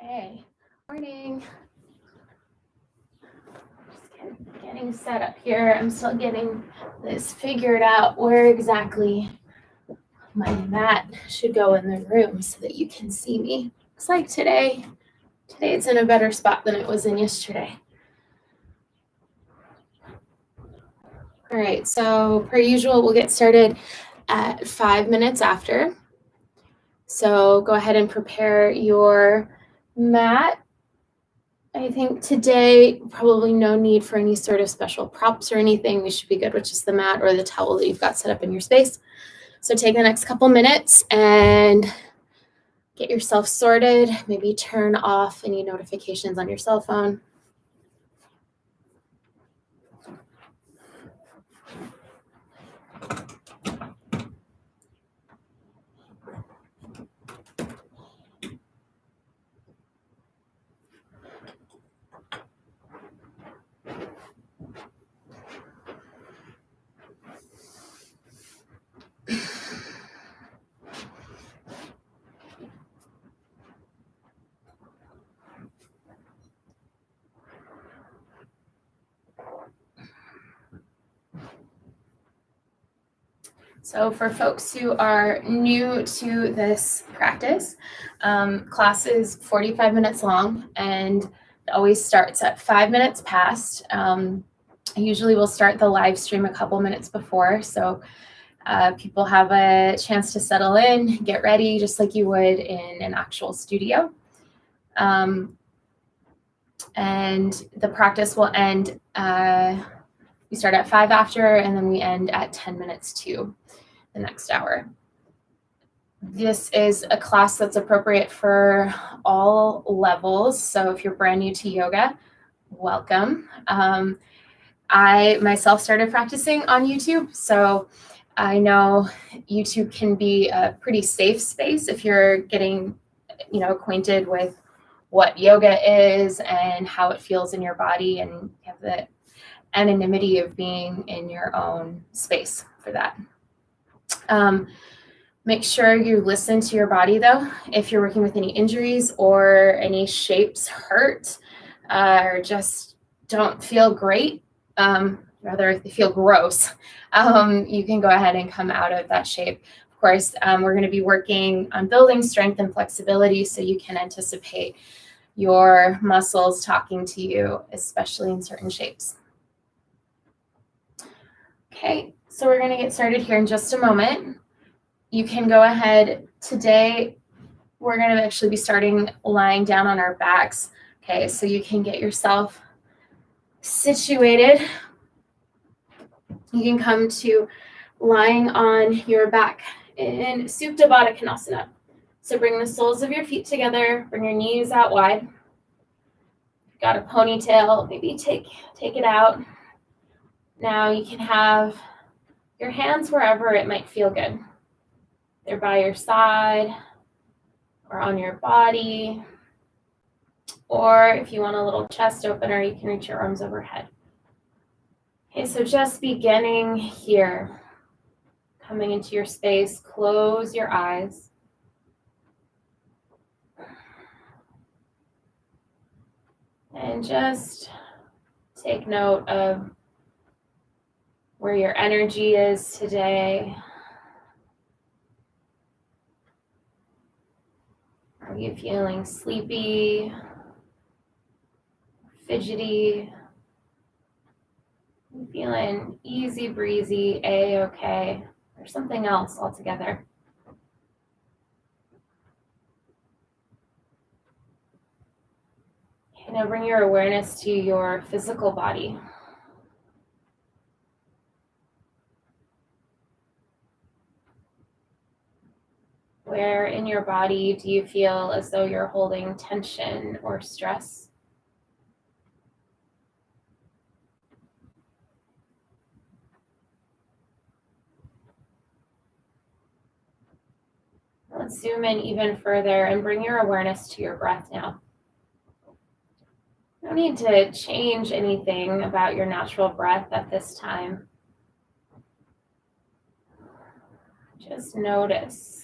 Okay, morning. Just getting set up here. I'm still getting this figured out where exactly my mat should go in the room so that you can see me. Looks like today it's in a better spot than it was in yesterday. All right, so per usual, we'll get started at 5 minutes after. So go ahead and prepare your mat. I think today, probably no need for any sort of special props or anything. We should be good with just the mat or the towel that you've got set up in your space. So take the next couple minutes and get yourself sorted. Maybe turn off any notifications on your cell phone. So for folks who are new to this practice, class is 45 minutes long and it always starts at 5 minutes past. Usually we'll start the live stream a couple minutes before, so people have a chance to settle in, get ready, just like you would in an actual studio. And the practice will end, we start at 5 after, and then we end at 10 minutes to the next hour. This is a class that's appropriate for all levels. So if you're brand new to yoga, welcome. I myself started practicing on YouTube, so I know YouTube can be a pretty safe space if you're getting, acquainted with what yoga is and how it feels in your body, and you have the anonymity of being in your own space for that. Make sure you listen to your body though. If you're working with any injuries or any shapes hurt or just don't feel great, rather if they feel gross, you can go ahead and come out of that shape. Of course, we're going to be working on building strength and flexibility so you can anticipate your muscles talking to you, especially in certain shapes. Okay, so we're going to get started here in just a moment. You can go ahead. Today, we're going to actually be starting lying down on our backs. Okay, so you can get yourself situated. You can come to lying on your back in Supta Baddha Konasana. So bring the soles of your feet together, bring your knees out wide. If you've got a ponytail, maybe take it out. Now you can have your hands wherever it might feel good. They're by your side or on your body. Or if you want a little chest opener, you can reach your arms overhead. Okay, so just beginning here, coming into your space, close your eyes. And just take note of where your energy is today. Are you feeling sleepy, fidgety? Are you feeling easy breezy, A-okay, or something else altogether? Okay, now bring your awareness to your physical body. Where in your body do you feel as though you're holding tension or stress? Let's zoom in even further and bring your awareness to your breath now. You don't need to change anything about your natural breath at this time. Just notice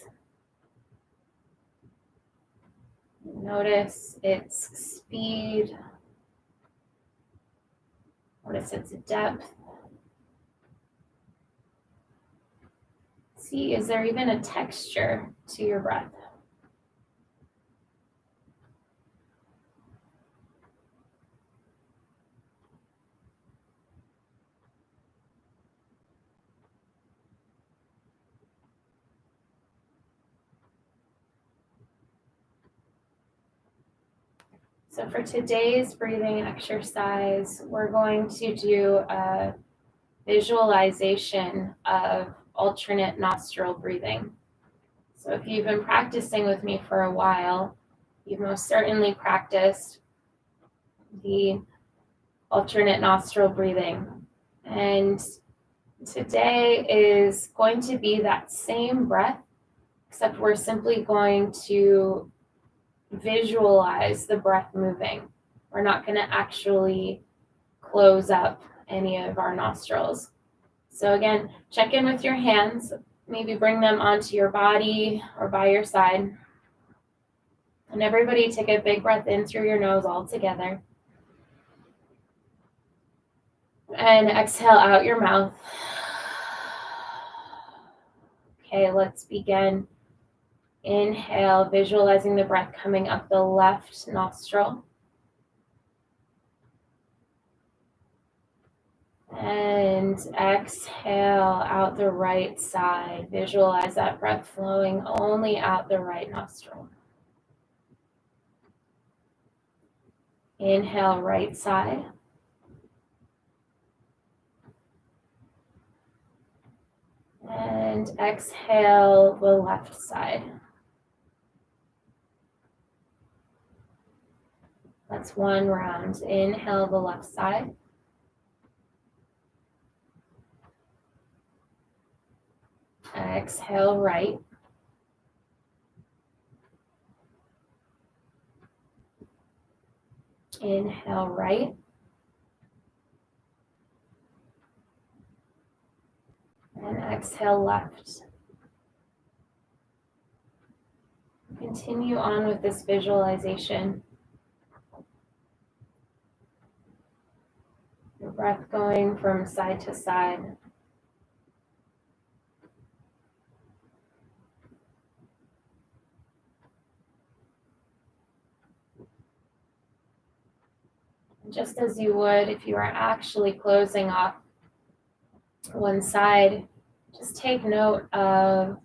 Notice its speed. Notice its depth. See, is there even a texture to your breath? So for today's breathing exercise, we're going to do a visualization of alternate nostril breathing. So if you've been practicing with me for a while, you've most certainly practiced the alternate nostril breathing. And today is going to be that same breath, except we're simply going to visualize the breath moving. We're not going to actually close up any of our nostrils. So again, check in with your hands, maybe bring them onto your body or by your side. And everybody take a big breath in through your nose all together. And exhale out your mouth. Okay, let's begin. Inhale, visualizing the breath coming up the left nostril. And exhale out the right side. Visualize that breath flowing only out the right nostril. Inhale, right side. And exhale the left side. That's one round. Inhale the left side. Exhale right. Inhale right. And exhale left. Continue on with this visualization. Your breath going from side to side. Just as you would if you were actually closing off one side, just take note of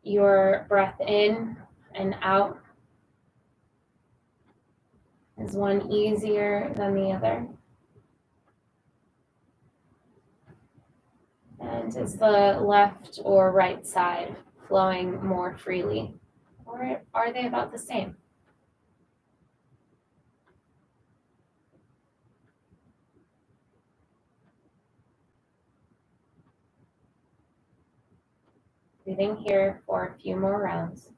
your breath in and out. Is one easier than the other? And is the left or right side flowing more freely? Or are they about the same? Breathing here for a few more rounds.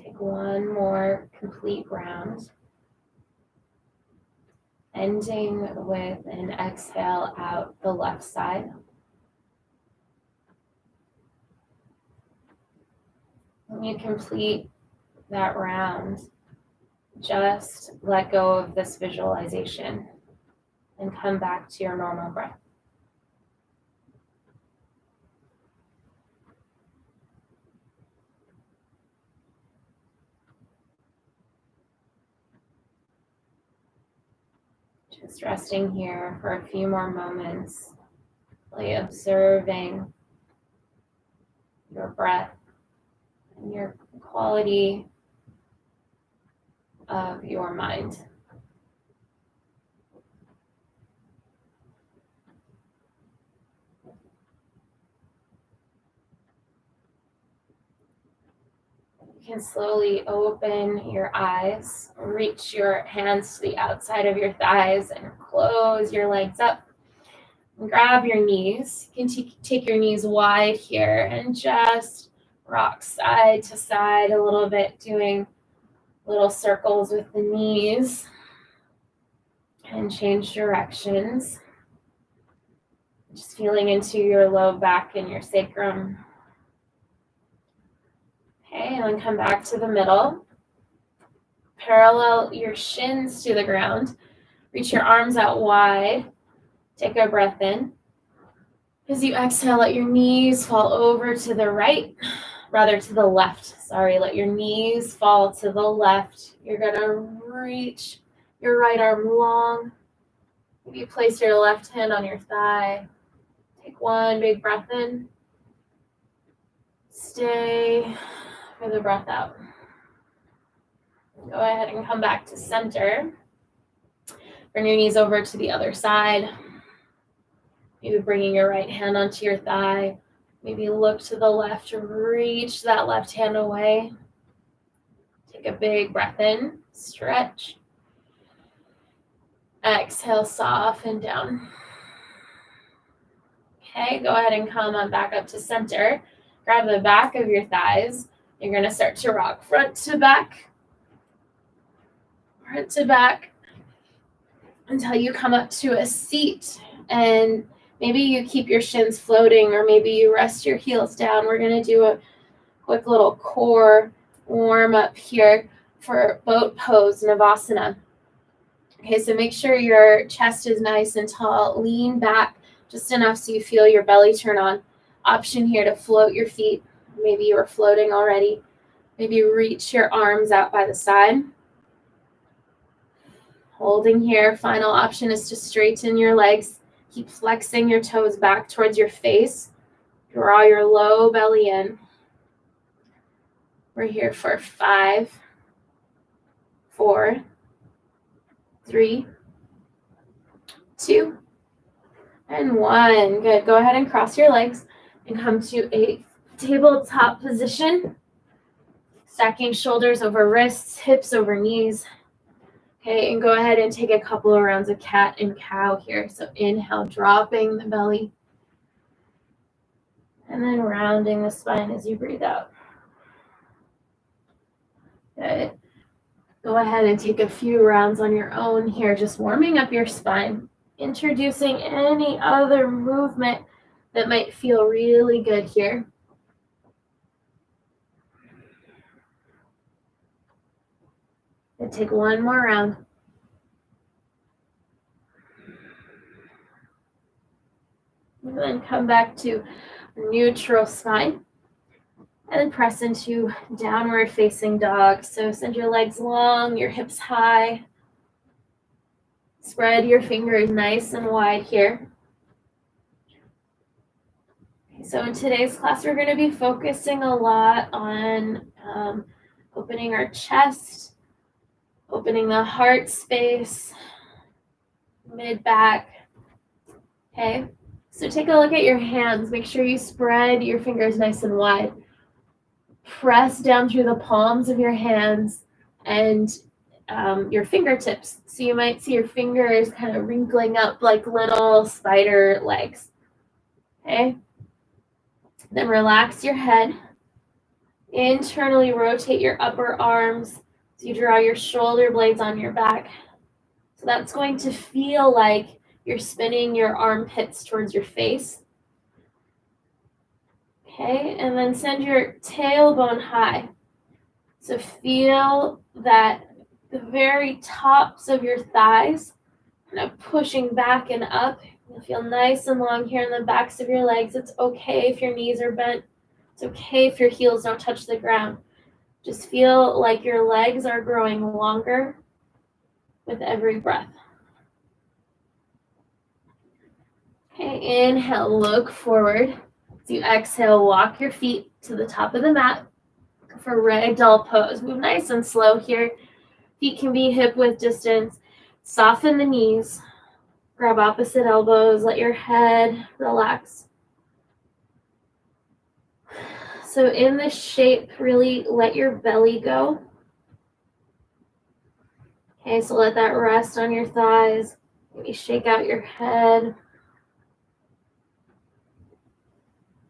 Take one more complete round, ending with an exhale out the left side. When you complete that round, just let go of this visualization and come back to your normal breath. Just resting here for a few more moments, really observing your breath and your quality of your mind. can slowly open your eyes, reach your hands to the outside of your thighs and close your legs up. And grab your knees. You can take your knees wide here and just rock side to side a little bit, doing little circles with the knees and change directions. Just feeling into your low back and your sacrum. Okay, and then come back to the middle. Parallel your shins to the ground. Reach your arms out wide. Take a breath in. As you exhale, let your knees fall over to the right, rather to the left. Sorry, let your knees fall to the left. You're gonna reach your right arm long. Maybe place your left hand on your thigh. Take one big breath in. Stay for the breath out. Go ahead and come back to center. Bring your knees over to the other side. Maybe bringing your right hand onto your thigh. Maybe look to the left, reach that left hand away. Take a big breath in, stretch. Exhale, soften down. Okay, go ahead and come on back up to center. Grab the back of your thighs. You're gonna start to rock front to back until you come up to a seat, and maybe you keep your shins floating, or maybe you rest your heels down. We're going to do a quick little core warm up here for boat pose, Navasana. Okay, so make sure your chest is nice and tall. Lean back just enough so you feel your belly turn on. Option here to float your feet. Maybe you were floating already. Maybe reach your arms out by the side. Holding here. Final option is to straighten your legs. Keep flexing your toes back towards your face. Draw your low belly in. We're here for 5, 4, 3, 2, and 1. Good. Go ahead and cross your legs and come to a tabletop position. Stacking shoulders over wrists, hips over knees. Okay, and go ahead and take a couple of rounds of cat and cow here. So inhale, dropping the belly. And then rounding the spine as you breathe out. Good. Go ahead and take a few rounds on your own here, just warming up your spine. Introducing any other movement that might feel really good here. And take one more round. And then come back to neutral spine. And then press into downward facing dog. So send your legs long, your hips high. Spread your fingers nice and wide here. So in today's class, we're going to be focusing a lot on opening our chest, opening the heart space, mid-back. Okay, so take a look at your hands. Make sure you spread your fingers nice and wide. Press down through the palms of your hands and your fingertips. So you might see your fingers kind of wrinkling up like little spider legs. Okay, then relax your head. Internally rotate your upper arms. So you draw your shoulder blades on your back. So that's going to feel like you're spinning your armpits towards your face. Okay, and then send your tailbone high. So feel that the very tops of your thighs kind of pushing back and up. You'll feel nice and long here in the backs of your legs. It's okay if your knees are bent. It's okay if your heels don't touch the ground. Just feel like your legs are growing longer with every breath. Okay, inhale, look forward. As you exhale, walk your feet to the top of the mat for ragdoll pose. Move nice and slow here. Feet can be hip width distance. Soften the knees. Grab opposite elbows. Let your head relax. So in this shape, really let your belly go. Okay, so let that rest on your thighs. Maybe shake out your head.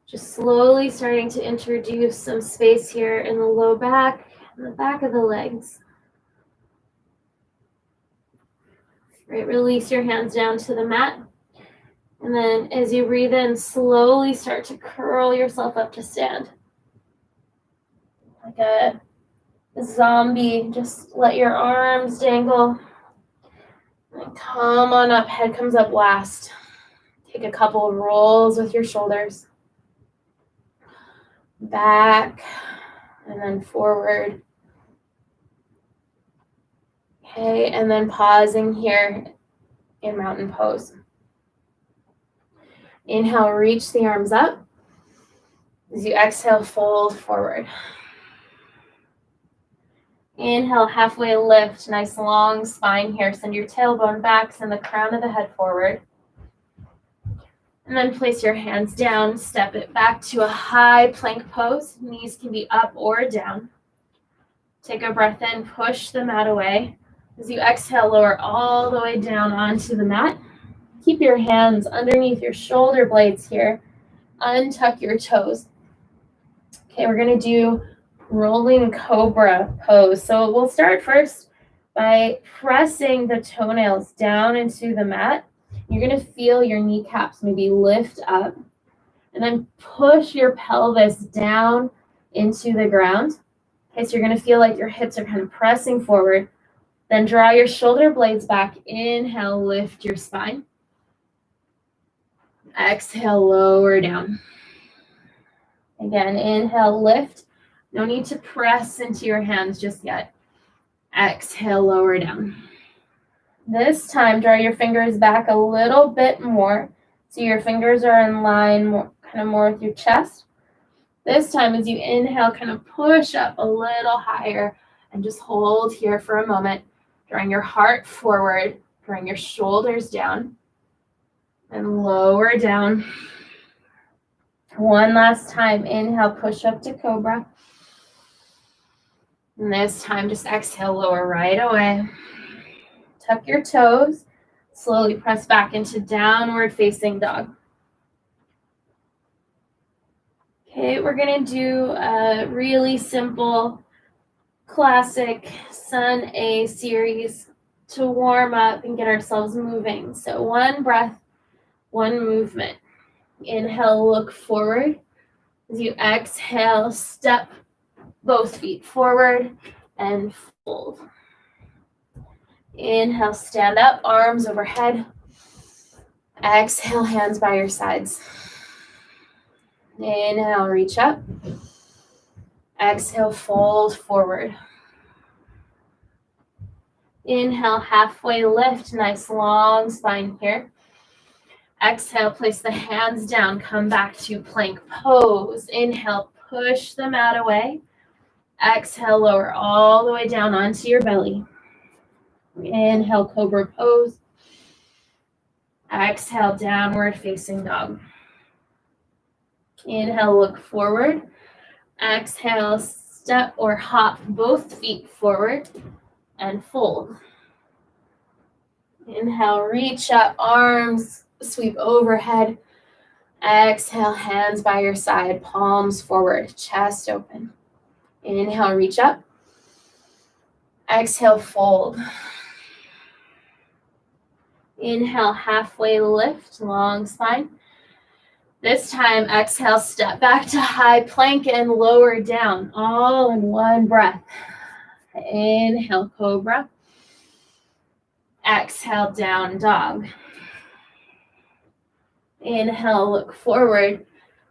Just slowly starting to introduce some space here in the low back and the back of the legs. Right, release your hands down to the mat. And then as you breathe in, slowly start to curl yourself up to stand. Like a zombie, just let your arms dangle. And come on up, head comes up last. Take a couple of rolls with your shoulders. Back, and then forward. Okay, and then pausing here in mountain pose. Inhale, reach the arms up. As you exhale, fold forward. Inhale, halfway lift, nice long spine here. Send your tailbone back, send the crown of the head forward. And then place your hands down, step it back to a high plank pose. Knees can be up or down. Take a breath in, push the mat away. As you exhale, lower all the way down onto the mat. Keep your hands underneath your shoulder blades here. Untuck your toes. Okay, we're going to do rolling cobra pose. So we'll start first by pressing the toenails down into the mat. You're going to feel your kneecaps maybe lift up, and then push your pelvis down into the ground. Okay, so you're going to feel like your hips are kind of pressing forward. Then draw your shoulder blades back. Inhale, lift your spine. Exhale, lower down. Again, inhale, lift. No need to press into your hands just yet. Exhale, lower down. This time, draw your fingers back a little bit more. So your fingers are in line kind of more with your chest. This time, as you inhale, kind of push up a little higher and just hold here for a moment. Drawing your heart forward, drawing your shoulders down, and lower down. One last time, inhale, push up to cobra. And this time, just exhale, lower right away. Tuck your toes, slowly press back into downward facing dog. Okay, we're gonna do a really simple, classic Sun A series to warm up and get ourselves moving. So one breath, one movement. Inhale, look forward. As you exhale, step both feet forward and fold. Inhale, stand up, arms overhead. Exhale, hands by your sides. Inhale, reach up. Exhale, fold forward. Inhale, halfway lift, nice long spine here. Exhale, place the hands down, come back to plank pose. Inhale, push the mat away. Exhale, lower all the way down onto your belly. Inhale, cobra pose. Exhale, downward facing dog. Inhale, look forward. Exhale, step or hop both feet forward and fold. Inhale, reach up, arms sweep overhead. Exhale, hands by your side, palms forward, chest open. Inhale, reach up. Exhale, fold. Inhale, halfway lift, long spine. This time, exhale, step back to high plank and lower down, all in one breath. Inhale, cobra. Exhale, down dog. Inhale, look forward.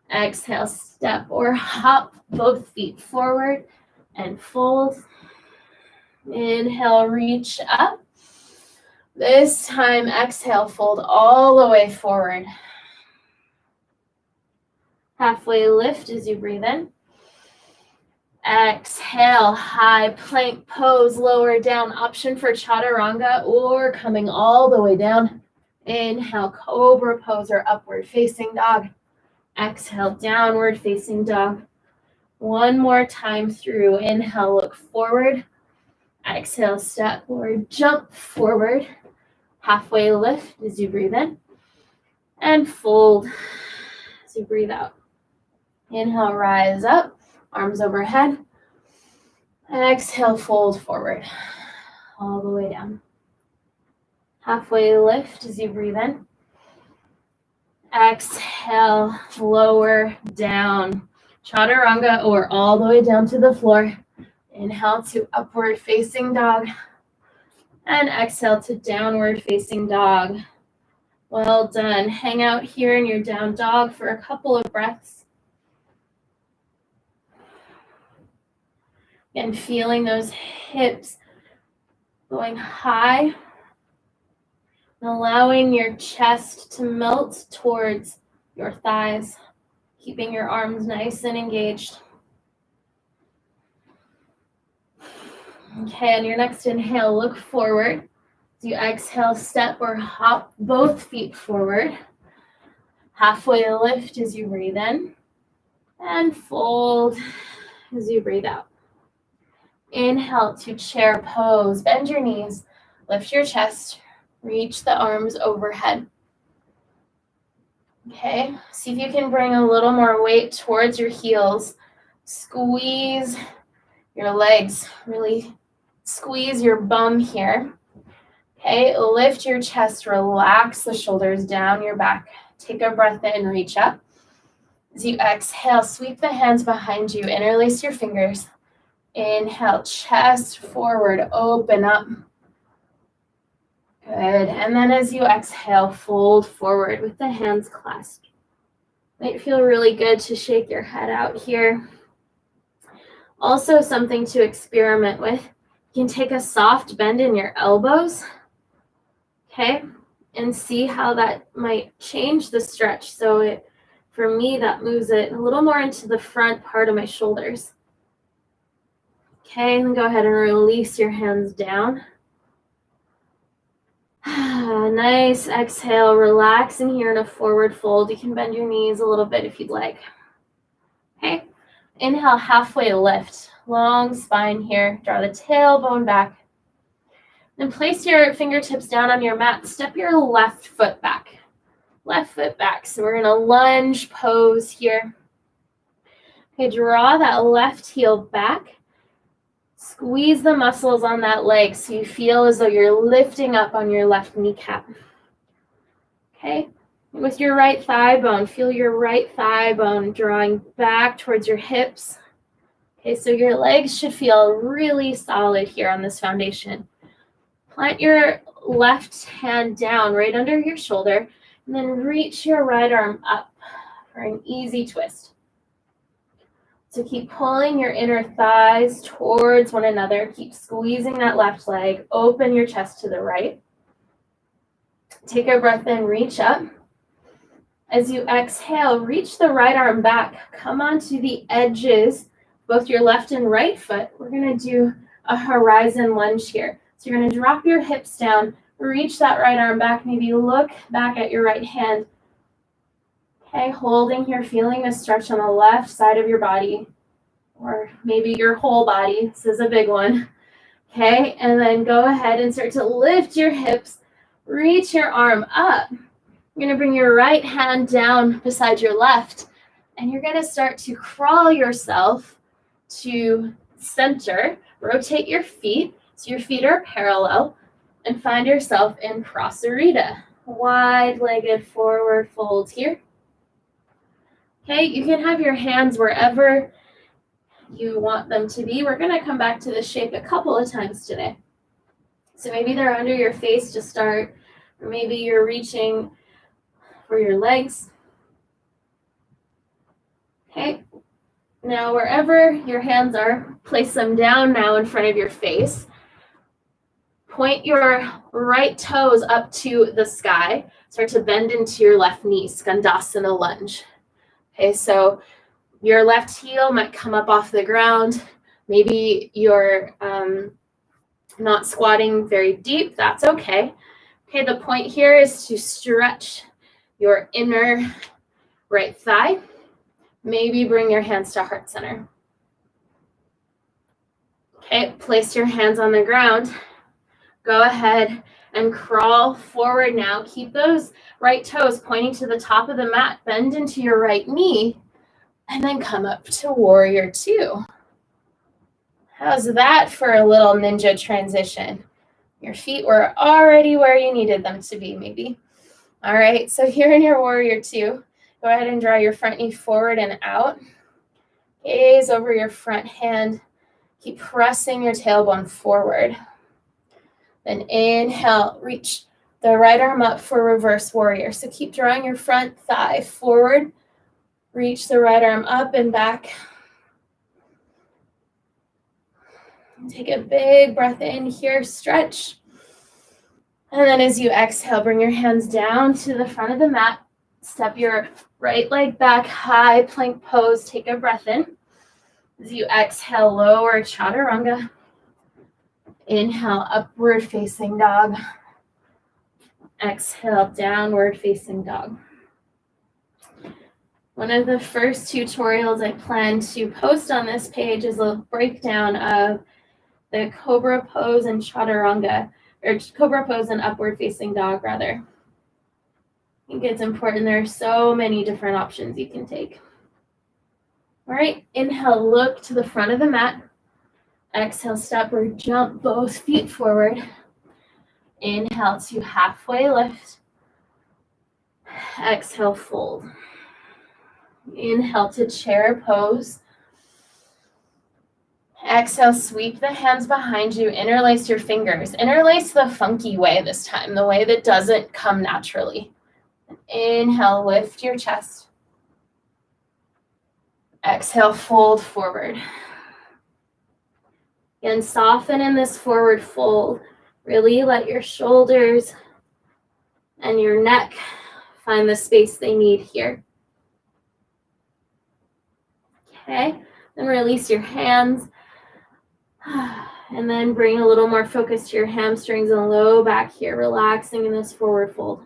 Exhale, step or hop both feet forward and fold. Inhale, reach up. This time, exhale, fold all the way forward. Halfway lift as you breathe in. Exhale, high plank pose, lower down, option for chaturanga or coming all the way down. Inhale, cobra pose or upward facing dog. Exhale, downward facing dog. One more time through. Inhale, look forward. Exhale, step or jump forward. Halfway lift as you breathe in. And fold as you breathe out. Inhale, rise up, arms overhead. Exhale, fold forward, all the way down. Halfway lift as you breathe in. Exhale, lower down. Chaturanga or all the way down to the floor. Inhale to upward facing dog. And exhale to downward facing dog. Well done. Hang out here in your down dog for a couple of breaths. And feeling those hips going high. And allowing your chest to melt towards your thighs. Keeping your arms nice and engaged. Okay, on your next inhale, look forward. As you exhale, step or hop both feet forward. Halfway lift as you breathe in. And fold as you breathe out. Inhale to chair pose. Bend your knees. Lift your chest. Reach the arms overhead. Okay, see if you can bring a little more weight towards your heels. Squeeze your legs. Really squeeze your bum here. Okay, lift your chest. Relax the shoulders down your back. Take a breath in, reach up. As you exhale, sweep the hands behind you. Interlace your fingers. Inhale, chest forward, open up. Good. And then as you exhale, fold forward with the hands clasped. Might feel really good to shake your head out here. Also something to experiment with. You can take a soft bend in your elbows. Okay. And see how that might change the stretch. So for me, that moves it a little more into the front part of my shoulders. Okay, and go ahead and release your hands down. Nice exhale, relaxing here in a forward fold. You can bend your knees a little bit if you'd like. Okay, inhale, halfway lift. Long spine here. Draw the tailbone back. Then place your fingertips down on your mat. Step your left foot back. Left foot back. So we're in a lunge pose here. Okay, draw that left heel back. Squeeze the muscles on that leg so you feel as though you're lifting up on your left kneecap. Okay, with your right thigh bone, feel your right thigh bone drawing back towards your hips. Okay, so your legs should feel really solid here on this foundation. Plant your left hand down right under your shoulder and then reach your right arm up for an easy twist. So keep pulling your inner thighs towards one another. Keep squeezing that left leg. Open your chest to the right. Take a breath in, reach up. As you exhale, reach the right arm back. Come onto the edges, both your left and right foot. We're going to do a horizon lunge here. So you're going to drop your hips down, reach that right arm back, maybe look back at your right hand. Okay, holding here, feeling a stretch on the left side of your body, or maybe your whole body. This is a big one. Okay, and then go ahead and start to lift your hips, reach your arm up. You're going to bring your right hand down beside your left, and you're going to start to crawl yourself to center. Rotate your feet so your feet are parallel, and find yourself in Prasarita. Wide-legged forward fold here. Okay, you can have your hands wherever you want them to be. We're going to come back to this shape a couple of times today. So maybe they're under your face to start, or maybe you're reaching for your legs. Okay, now wherever your hands are, place them down now in front of your face. Point your right toes up to the sky. Start to bend into your left knee, Skandasana lunge. Okay, so your left heel might come up off the ground. Maybe you're not squatting very deep. That's okay. Okay, the point here is to stretch your inner right thigh. Maybe bring your hands to heart center. Okay, place your hands on the ground. Go ahead and crawl forward now. Keep those right toes pointing to the top of the mat. Bend into your right knee and then come up to warrior two. How's that for a little ninja transition? Your feet were already where you needed them to be, maybe. All right, so here in your warrior two, go ahead and draw your front knee forward and out. Gaze over your front hand. Keep pressing your tailbone forward. Then inhale, reach the right arm up for reverse warrior. So keep drawing your front thigh forward. Reach the right arm up and back. Take a big breath in here, stretch. And then as you exhale, bring your hands down to the front of the mat. Step your right leg back, high plank pose. Take a breath in. As you exhale, lower chaturanga. Inhale, upward facing dog. Exhale, downward facing dog. One of the first tutorials I plan to post on this page is a breakdown of the cobra pose and chaturanga, or cobra pose and upward facing dog, rather. I think it's important. There are so many different options you can take. All right, inhale, look to the front of the mat. Exhale, step or jump both feet forward. Inhale to halfway lift. Exhale, fold. Inhale to chair pose. Exhale, sweep the hands behind you, interlace your fingers. Interlace the funky way this time, the way that doesn't come naturally. Inhale, lift your chest. Exhale, fold forward. And soften in this forward fold. Really let your shoulders and your neck find the space they need here. Okay, then release your hands. And then bring a little more focus to your hamstrings and low back here, relaxing in this forward fold.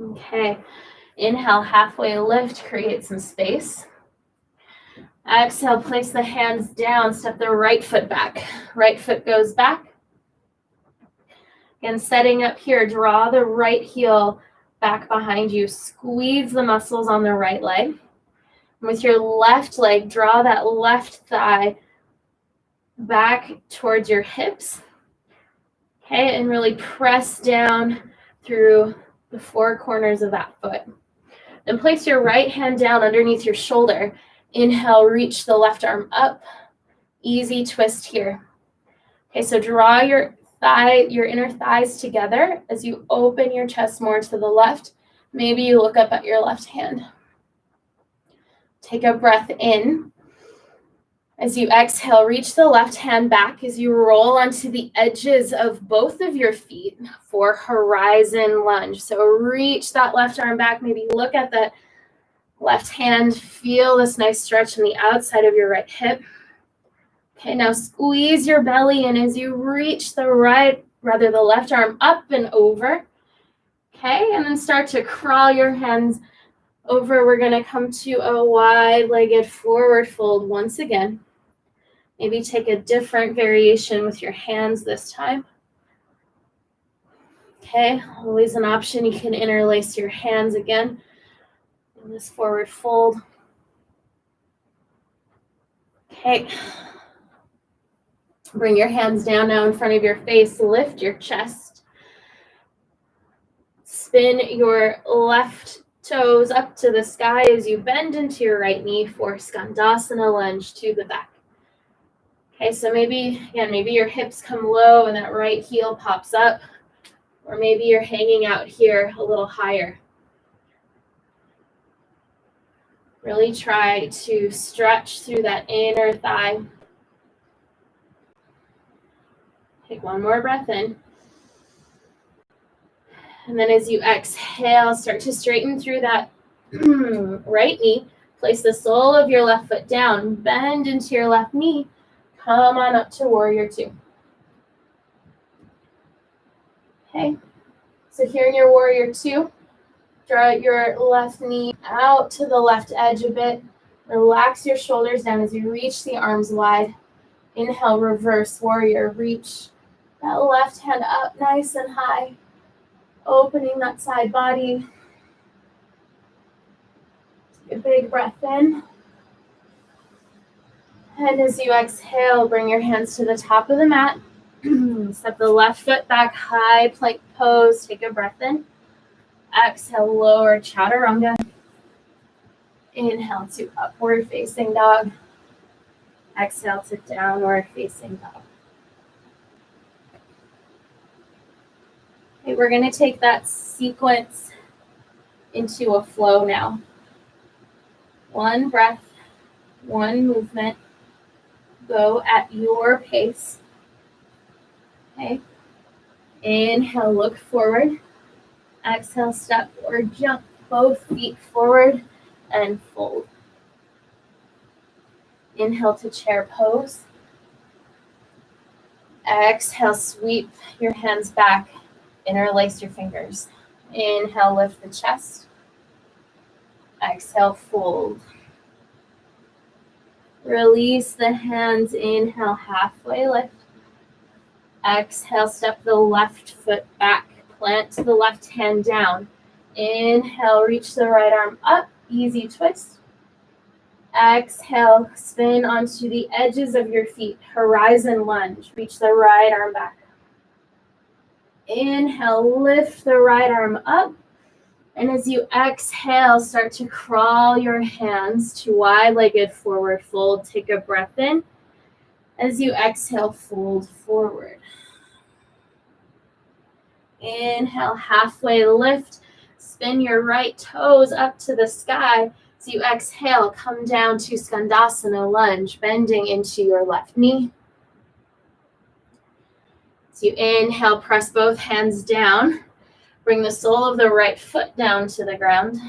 Okay, inhale, halfway lift, create some space. Exhale, place the hands down, step the right foot back. Right foot goes back. Again, setting up here, draw the right heel back behind you. Squeeze the muscles on the right leg. With your left leg, draw that left thigh back towards your hips. Okay, and really press down through the four corners of that foot. Then place your right hand down underneath your shoulder. Inhale, reach the left arm up. Easy twist here. Okay, so draw your inner thighs together as you open your chest more to the left. Maybe you look up at your left hand. Take a breath in. As you exhale, reach the left hand back as you roll onto the edges of both of your feet for horizon lunge. So reach that left arm back. Maybe look at that left hand. Feel this nice stretch on the outside of your right hip. Okay, now squeeze your belly in as you reach the left arm up and over. Okay, and then start to crawl your hands over. We're going to come to a wide-legged forward fold once again. Maybe take a different variation with your hands this time. Okay, always an option. You can interlace your hands again in this forward fold. Okay. Bring your hands down now in front of your face. Lift your chest. Spin your left toes up to the sky as you bend into your right knee for Skandasana lunge to the back. Okay, so maybe your hips come low and that right heel pops up, or maybe you're hanging out here a little higher. Really try to stretch through that inner thigh. Take one more breath in. And then as you exhale, start to straighten through that right knee. Place the sole of your left foot down. Bend into your left knee. Come on up to warrior two. Okay. So here in your warrior two, draw your left knee out to the left edge a bit. Relax your shoulders down as you reach the arms wide. Inhale, reverse warrior. Reach that left hand up nice and high, opening that side body. Take a big breath in. And as you exhale, bring your hands to the top of the mat. Step the left foot back, high plank pose. Take a breath in. Exhale, lower chaturanga. Inhale to upward facing dog. Exhale to downward facing dog. Okay, we're going to take that sequence into a flow now. One breath, one movement. Go at your pace. Okay. Inhale, look forward. Exhale, step or jump both feet forward and fold. Inhale to chair pose. Exhale, sweep your hands back. Interlace your fingers. Inhale, lift the chest. Exhale, fold. Release the hands. Inhale, halfway lift. Exhale, step the left foot back. Plant the left hand down. Inhale, reach the right arm up. Easy twist. Exhale, spin onto the edges of your feet. Horizon lunge. Reach the right arm back. Inhale, lift the right arm up. And as you exhale, start to crawl your hands to wide-legged forward fold. Take a breath in. As you exhale, fold forward. Inhale, halfway lift. Spin your right toes up to the sky. As you exhale, come down to Skandasana lunge, bending into your left knee. As you inhale, press both hands down. Bring the sole of the right foot down to the ground.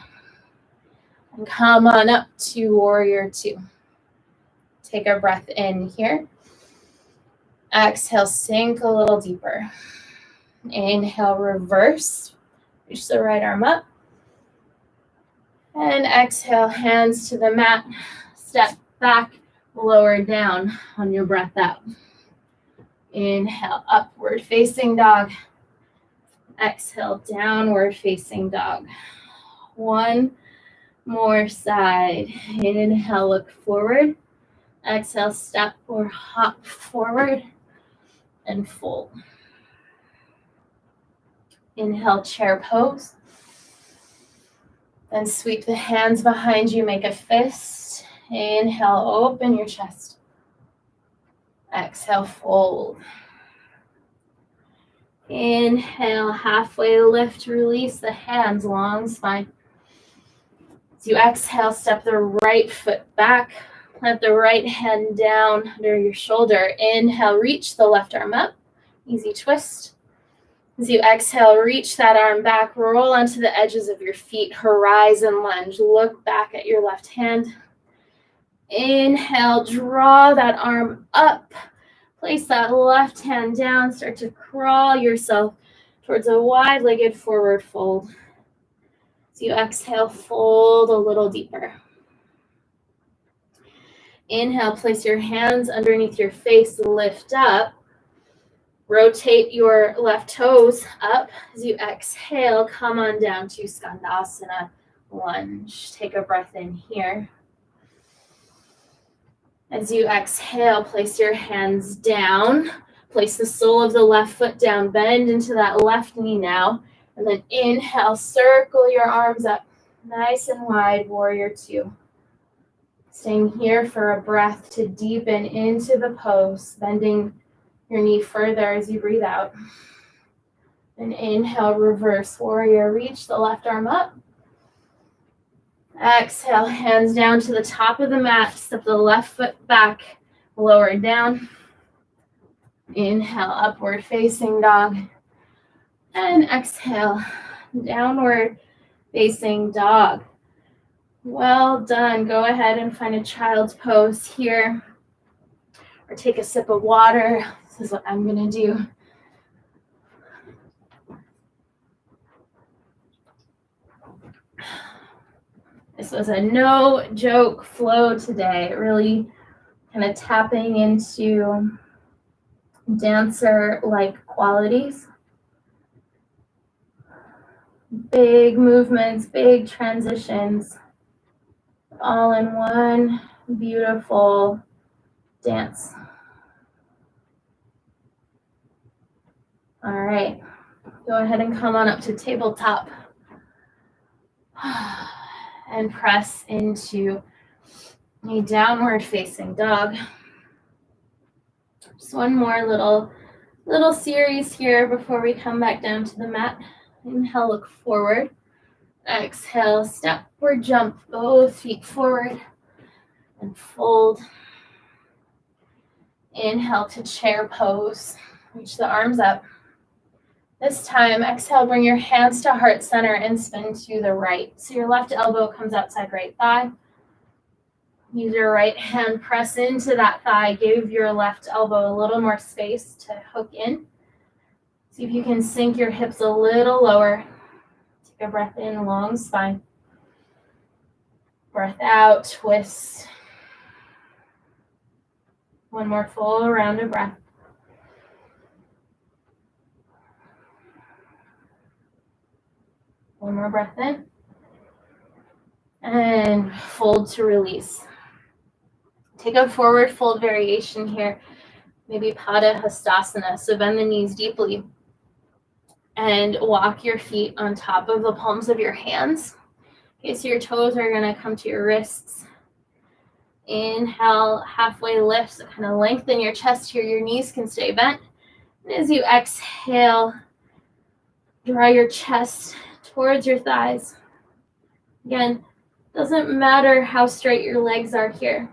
And come on up to warrior two. Take a breath in here. Exhale, sink a little deeper. Inhale, reverse. Reach the right arm up. And exhale, hands to the mat. Step back, lower down on your breath out. Inhale, upward facing dog. Exhale, downward facing dog. One more side. Inhale, look forward. Exhale, step or hop forward and fold. Inhale, chair pose. Then sweep the hands behind you, make a fist. Inhale, open your chest. Exhale, fold. Inhale, halfway lift, release the hands, long spine. As you exhale, step the right foot back. Plant the right hand down under your shoulder. Inhale, reach the left arm up. Easy twist. As you exhale, reach that arm back. Roll onto the edges of your feet. Horizon lunge. Look back at your left hand. Inhale, draw that arm up. Place that left hand down. Start to crawl yourself towards a wide-legged forward fold. As you exhale, fold a little deeper. Inhale, place your hands underneath your face, lift up. Rotate your left toes up. As you exhale, come on down to Skandasana lunge. Take a breath in here. As you exhale, place your hands down. Place the sole of the left foot down. Bend into that left knee now. And then inhale, circle your arms up. Nice and wide, warrior two. Staying here for a breath to deepen into the pose. Bending your knee further as you breathe out. And inhale, reverse warrior. Reach the left arm up. Exhale, hands down to the top of the mat. Step the left foot back, lower down. Inhale, upward facing dog. And exhale, downward facing dog. Well done. Go ahead and find a child's pose here. Or take a sip of water. This is what I'm going to do. This was a no joke flow today, really kind of tapping into dancer-like qualities. Big movements, big transitions, all in one beautiful dance. All right, go ahead and come on up to tabletop and press into a downward facing dog. Just one more little series here before we come back down to the mat. Inhale, look forward. Exhale, step or jump both feet forward and fold. Inhale to chair pose. Reach the arms up. This time, exhale, bring your hands to heart center and spin to the right. So your left elbow comes outside right thigh. Use your right hand, press into that thigh. Give your left elbow a little more space to hook in. See if you can sink your hips a little lower. Take a breath in, long spine. Breath out, twist. One more full round of breath. One more breath in. And fold to release. Take a forward fold variation here. Maybe Pada Hastasana. So bend the knees deeply. And walk your feet on top of the palms of your hands. Okay, so your toes are going to come to your wrists. Inhale, halfway lift. So kind of lengthen your chest here. Your knees can stay bent. And as you exhale, draw your chest towards your thighs. Again, doesn't matter how straight your legs are here.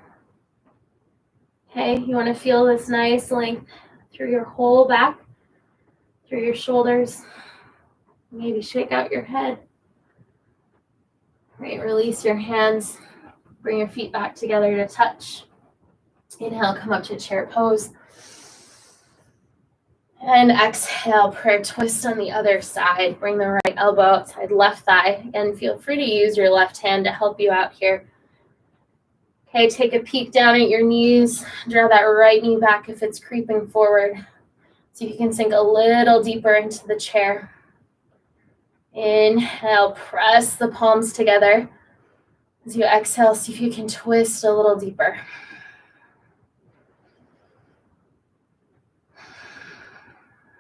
Okay, you want to feel this nice length through your whole back, through your shoulders. Maybe shake out your head. Right, release your hands. Bring your feet back together to touch. Inhale, come up to chair pose. And exhale, prayer twist on the other side. Bring the right elbow outside left thigh. Again, feel free to use your left hand to help you out here. Okay, take a peek down at your knees. Draw that right knee back if it's creeping forward. See if you can sink a little deeper into the chair. Inhale, press the palms together. As you exhale, see if you can twist a little deeper.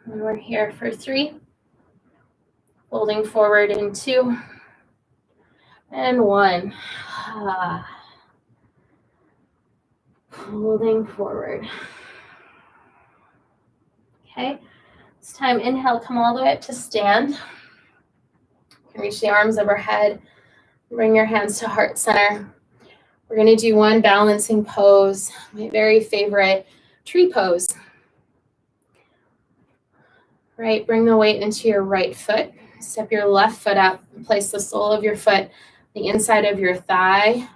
And we're here for 3. Folding forward in 2. And 1. Folding forward. Okay, this time inhale, come all the way up to stand. You can reach the arms overhead. Bring your hands to heart center. We're going to do one balancing pose, my very favorite tree pose. Right, bring the weight into your right foot. Step your left foot up and place the sole of your foot, the inside of your thigh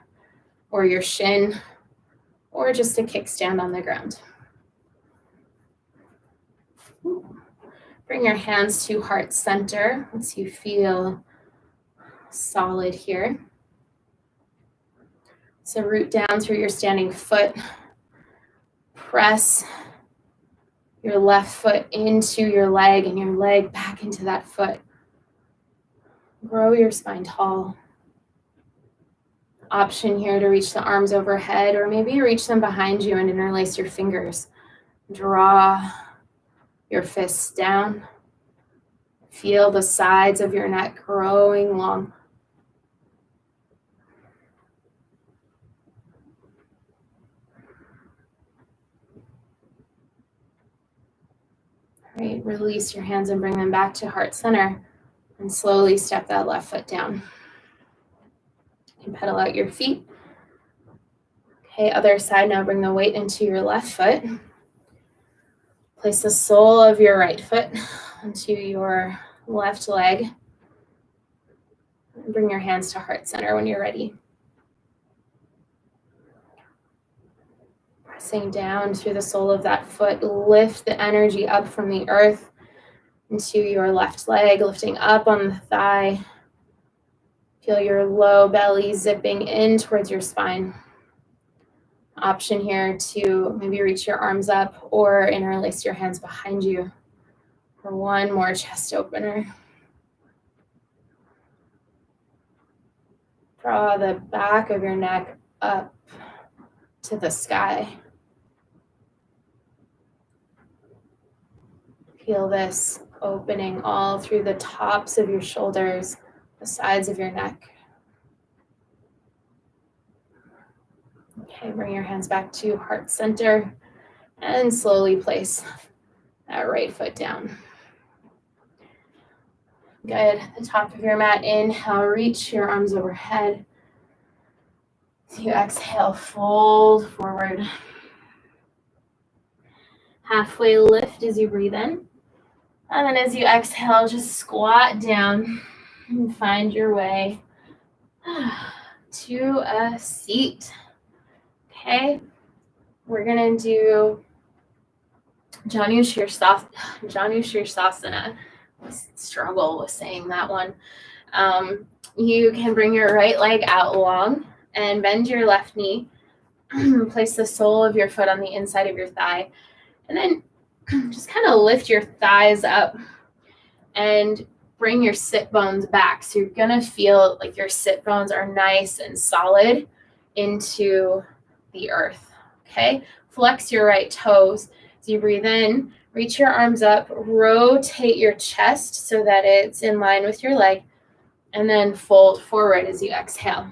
or your shin, or just a kickstand on the ground. Bring your hands to heart center once you feel solid here. So root down through your standing foot. Press your left foot into your leg and your leg back into that foot. Grow your spine tall. Option here to reach the arms overhead, or maybe reach them behind you and interlace your fingers. Draw your fists down. Feel the sides of your neck growing long. All right, release your hands and bring them back to heart center, and slowly step that left foot down. You can pedal out your feet. Okay, other side, now bring the weight into your left foot. Place the sole of your right foot onto your left leg. And bring your hands to heart center when you're ready. Pressing down through the sole of that foot, lift the energy up from the earth into your left leg, lifting up on the thigh. Feel your low belly zipping in towards your spine. Option here to maybe reach your arms up or interlace your hands behind you for one more chest opener. Draw the back of your neck up to the sky. Feel this opening all through the tops of your shoulders, the sides of your neck. Okay, bring your hands back to heart center and slowly place that right foot down. Good. The top of your mat, inhale, reach your arms overhead. As you exhale, fold forward. Halfway lift as you breathe in. And then as you exhale, just squat down and find your way to a seat. Okay, we're gonna do Janu Shirsasana. I struggle with saying that one. You can bring your right leg out long and bend your left knee. Place the sole of your foot on the inside of your thigh, and then just kind of lift your thighs up and bring your sit bones back. So you're gonna feel like your sit bones are nice and solid into the earth. Okay, flex your right toes. As you breathe in, reach your arms up, rotate your chest so that it's in line with your leg, and then fold forward as you exhale.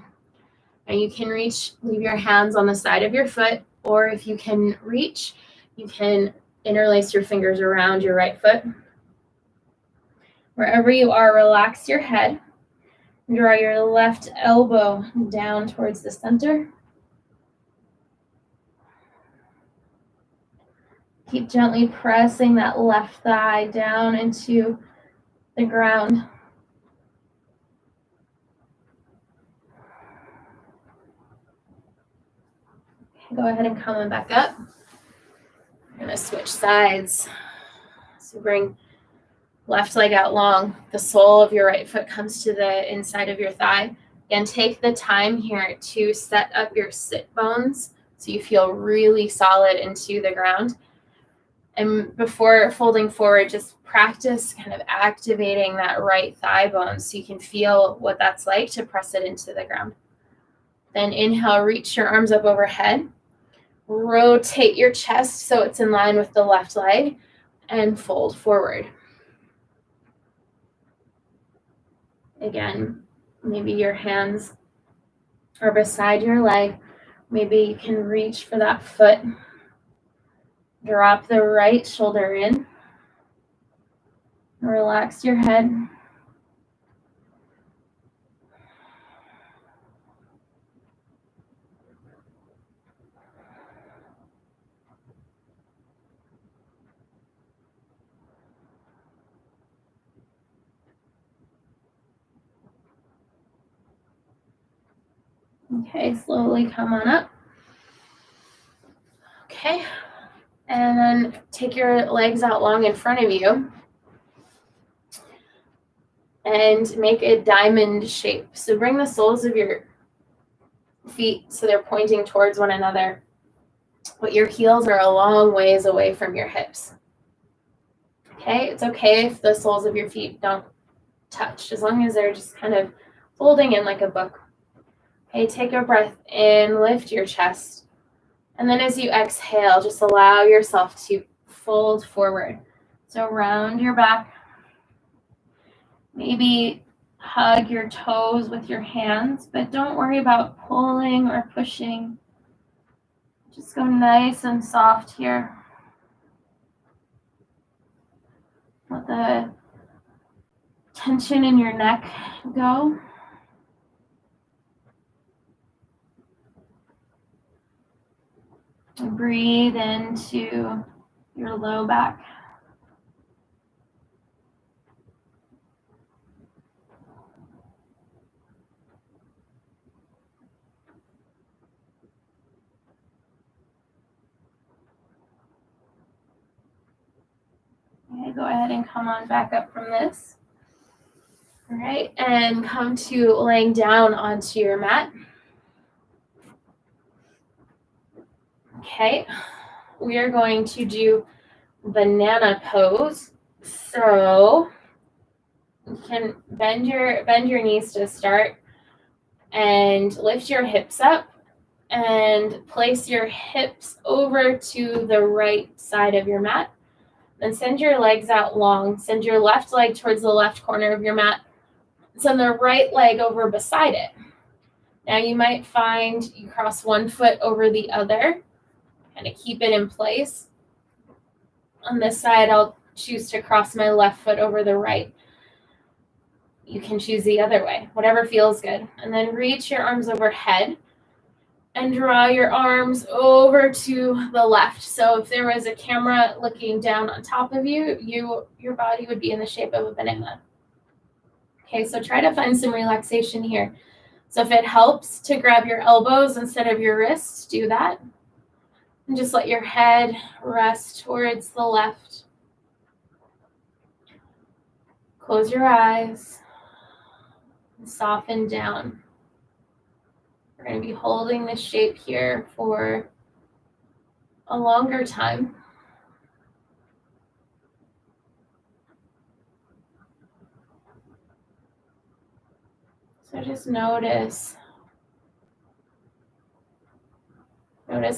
And you can leave your hands on the side of your foot, or if you can reach, you can interlace your fingers around your right foot. Wherever you are, relax your head. Draw your left elbow down towards the center. Keep gently pressing that left thigh down into the ground. Go ahead and come on back up. We're going to switch sides. So bring left leg out long. The sole of your right foot comes to the inside of your thigh. Again, take the time here to set up your sit bones so you feel really solid into the ground. And before folding forward, just practice kind of activating that right thigh bone so you can feel what that's like to press it into the ground. Then inhale, reach your arms up overhead. Rotate your chest so it's in line with the left leg and fold forward. Again, maybe your hands are beside your leg. Maybe you can reach for that foot. Drop the right shoulder in. Relax your head. Okay, slowly come on up. Okay, and then take your legs out long in front of you and make a diamond shape. So bring the soles of your feet so they're pointing towards one another, but your heels are a long ways away from your hips. Okay, it's okay if the soles of your feet don't touch, as long as they're just kind of folding in like a book. Okay, take a breath in, lift your chest. And then as you exhale, just allow yourself to fold forward. So round your back. Maybe hug your toes with your hands, but don't worry about pulling or pushing. Just go nice and soft here. Let the tension in your neck go. And breathe into your low back. Okay, go ahead and come on back up from this. All right, and come to laying down onto your mat. Okay, we are going to do banana pose. So you can bend your knees to start and lift your hips up and place your hips over to the right side of your mat. Then send your legs out long. Send your left leg towards the left corner of your mat. Send the right leg over beside it. Now you might find you cross one foot over the other, kind of keep it in place. On this side, I'll choose to cross my left foot over the right. You can choose the other way, whatever feels good. And then reach your arms overhead and draw your arms over to the left. So if there was a camera looking down on top of you, your body would be in the shape of a banana. Okay, so try to find some relaxation here. So if it helps to grab your elbows instead of your wrists, do that. And just let your head rest towards the left. Close your eyes and soften down. We're going to be holding this shape here for a longer time. So just notice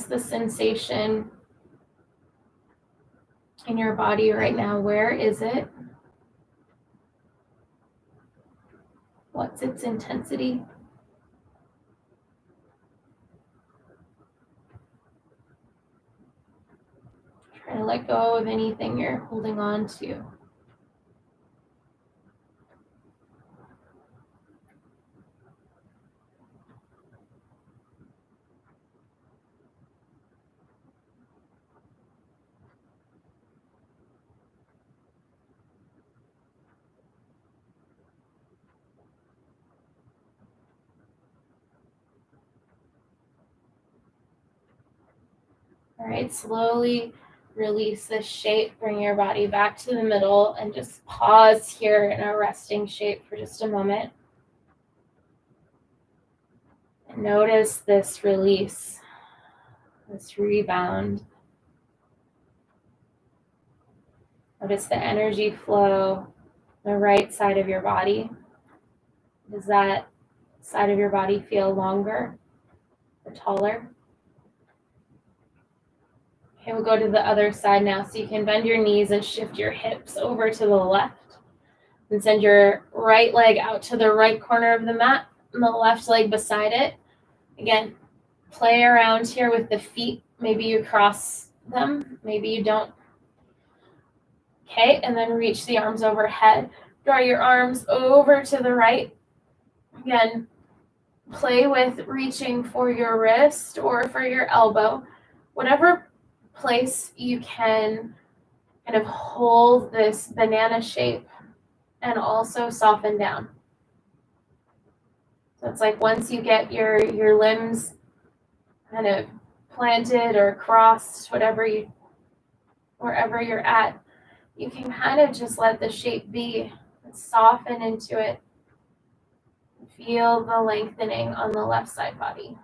the sensation in your body right now. Where is it? What's its intensity? Try to let go of anything you're holding on to. All right, slowly release this shape. Bring your body back to the middle and just pause here in a resting shape for just a moment. And notice this release, this rebound. Notice the energy flow the right side of your body. Does that side of your body feel longer or taller? Okay, we'll go to the other side now. So you can bend your knees and shift your hips over to the left. And send your right leg out to the right corner of the mat and the left leg beside it. Again, play around here with the feet. Maybe you cross them, maybe you don't. Okay, and then reach the arms overhead. Draw your arms over to the right. Again, play with reaching for your wrist or for your elbow. Whatever place you can kind of hold this banana shape and also soften down. So it's like once you get your limbs kind of planted or crossed, wherever you're at, you can kind of just let the shape be and soften into it. Feel the lengthening on the left side body.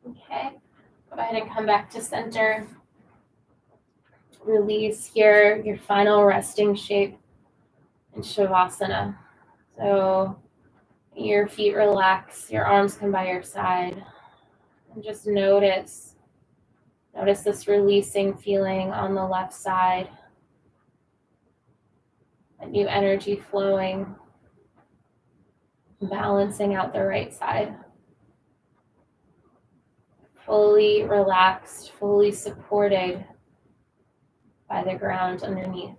Okay, go ahead and come back to center. Release here, your final resting shape in Shavasana. So your feet relax, your arms come by your side, and just notice this releasing feeling on the left side, that new energy flowing, balancing out the right side. Fully relaxed, fully supported by the ground underneath.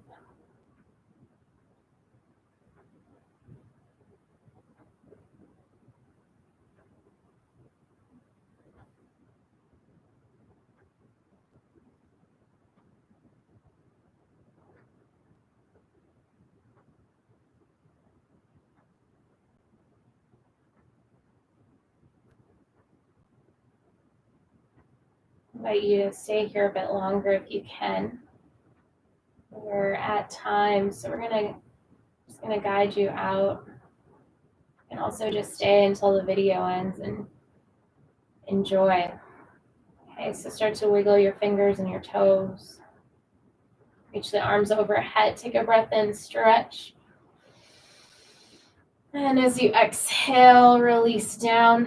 I invite you to stay here a bit longer if you can. We're at time, so we're just gonna guide you out, and also just stay until the video ends and enjoy. Okay, so start to wiggle your fingers and your toes. Reach the arms overhead. Take a breath in, stretch. And as you exhale, release down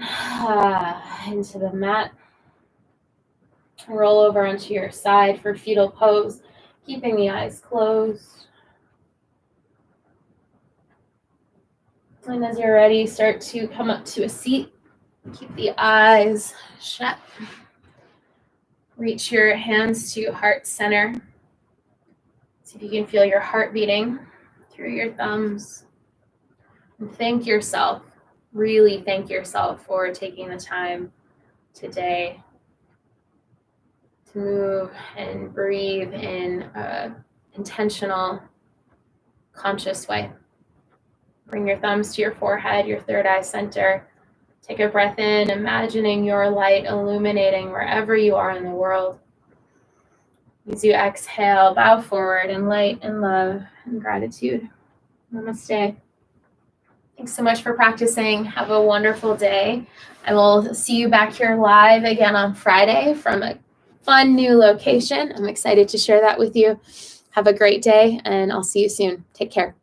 into the mat. Roll over onto your side for fetal pose, keeping the eyes closed. And as you're ready, start to come up to a seat. Keep the eyes shut. Reach your hands to heart center. See if you can feel your heart beating through your thumbs. And thank yourself, really thank yourself for taking the time today to move and breathe in an intentional, conscious way. Bring your thumbs to your forehead, your third eye center. Take a breath in, imagining your light illuminating wherever you are in the world. As you exhale, bow forward in light and love and gratitude. Namaste. Thanks so much for practicing. Have a wonderful day. I will see you back here live again on Friday from a fun new location. I'm excited to share that with you. Have a great day, and I'll see you soon. Take care.